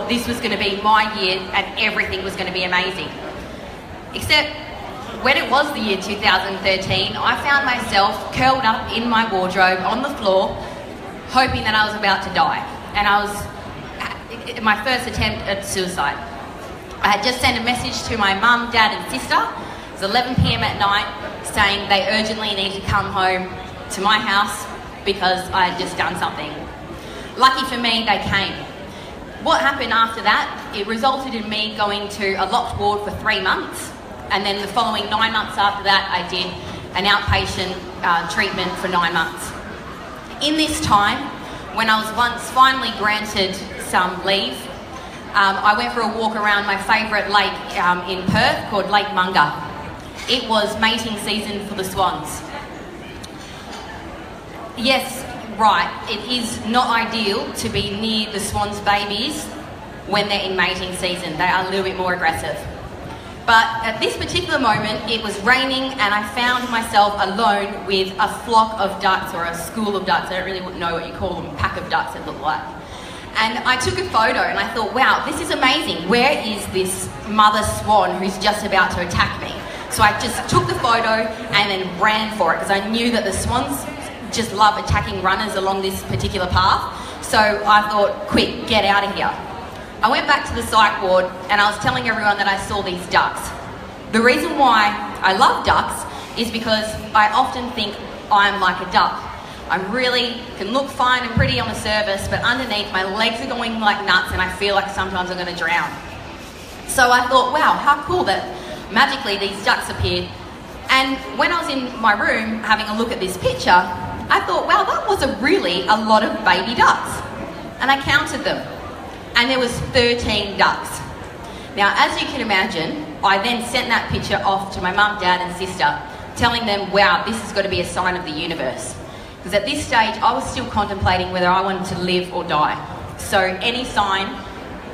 this was going to be my year and everything was going to be amazing. Except when it was the year 2013, I found myself curled up in my wardrobe on the floor, hoping that I was about to die. And I was my first attempt at suicide. I had just sent a message to my mum, dad and sister. It was 11 p.m. at night, saying they urgently need to come home to my house because I had just done something. Lucky for me, they came. What happened after that, it resulted in me going to a locked ward for 3 months, and then the following 9 months after that, I did an outpatient treatment for 9 months. In this time, when I was once finally granted some leave, I went for a walk around my favourite lake in Perth called Lake Munga. It was mating season for the swans. Yes, right, it is not ideal to be near the swans' babies when they're in mating season. They are a little bit more aggressive. But at this particular moment, it was raining and I found myself alone with a flock of ducks, or a school of ducks. I don't really know what you call them, a pack of ducks it looked like. And I took a photo and I thought, wow, this is amazing. Where is this mother swan who's just about to attack me? So I just took the photo and then ran for it, because I knew that the swans just love attacking runners along this particular path. So I thought, quick, get out of here. I went back to the psych ward and I was telling everyone that I saw these ducks. The reason why I love ducks is because I often think I'm like a duck. I really can look fine and pretty on the surface, but underneath my legs are going like nuts and I feel like sometimes I'm going to drown. So I thought, wow, how cool that magically these ducks appeared. And when I was in my room having a look at this picture, I thought, wow, that was really a lot of baby ducks. And I counted them. And there was 13 ducks. Now, as you can imagine, I then sent that picture off to my mum, dad and sister, telling them, wow, this has got to be a sign of the universe. Because at this stage, I was still contemplating whether I wanted to live or die. So any sign,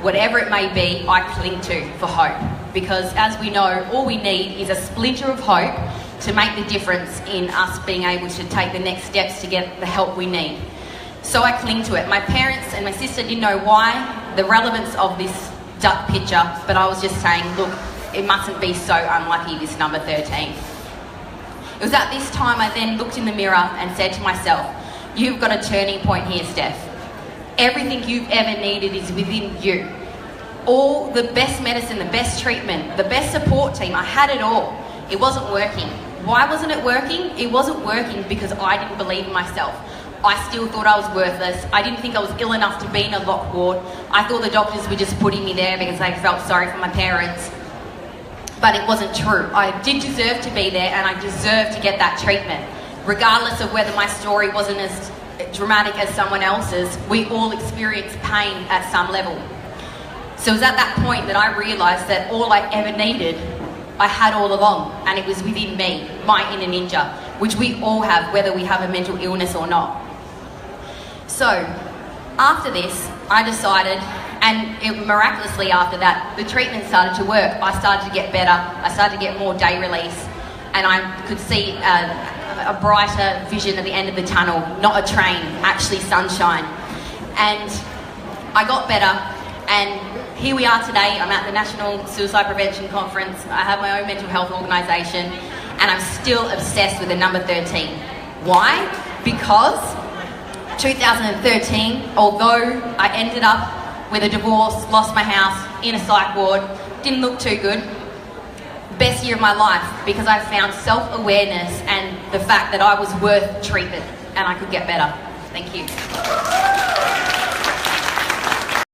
whatever it may be, I cling to for hope. Because as we know, all we need is a splinter of hope to make the difference in us being able to take the next steps to get the help we need. So I cling to it. My parents and my sister didn't know why, the relevance of this duck picture, but I was just saying, look, it mustn't be so unlucky, this number 13. It was at this time I then looked in the mirror and said to myself, you've got a turning point here, Steph. Everything you've ever needed is within you. All the best medicine, the best treatment, the best support team, I had it all. It wasn't working. Why wasn't it working? It wasn't working because I didn't believe in myself. I still thought I was worthless. I didn't think I was ill enough to be in a locked ward. I thought the doctors were just putting me there because they felt sorry for my parents. But it wasn't true. I did deserve to be there and I deserved to get that treatment. Regardless of whether my story wasn't as dramatic as someone else's, we all experience pain at some level. So it was at that point that I realised that all I ever needed, I had all along, and it was within me, my inner ninja, which we all have, whether we have a mental illness or not. So after this, I decided, and miraculously after that, the treatment started to work. I started to get better. I started to get more day release, and I could see a brighter vision at the end of the tunnel, not a train, actually sunshine. And I got better, and here we are today. I'm at the National Suicide Prevention Conference. I have my own mental health organisation, and I'm still obsessed with the number 13. Why? Because 2013, although I ended up with a divorce, lost my house, in a psych ward, didn't look too good, best year of my life, because I found self-awareness and the fact that I was worth treatment and I could get better. Thank you.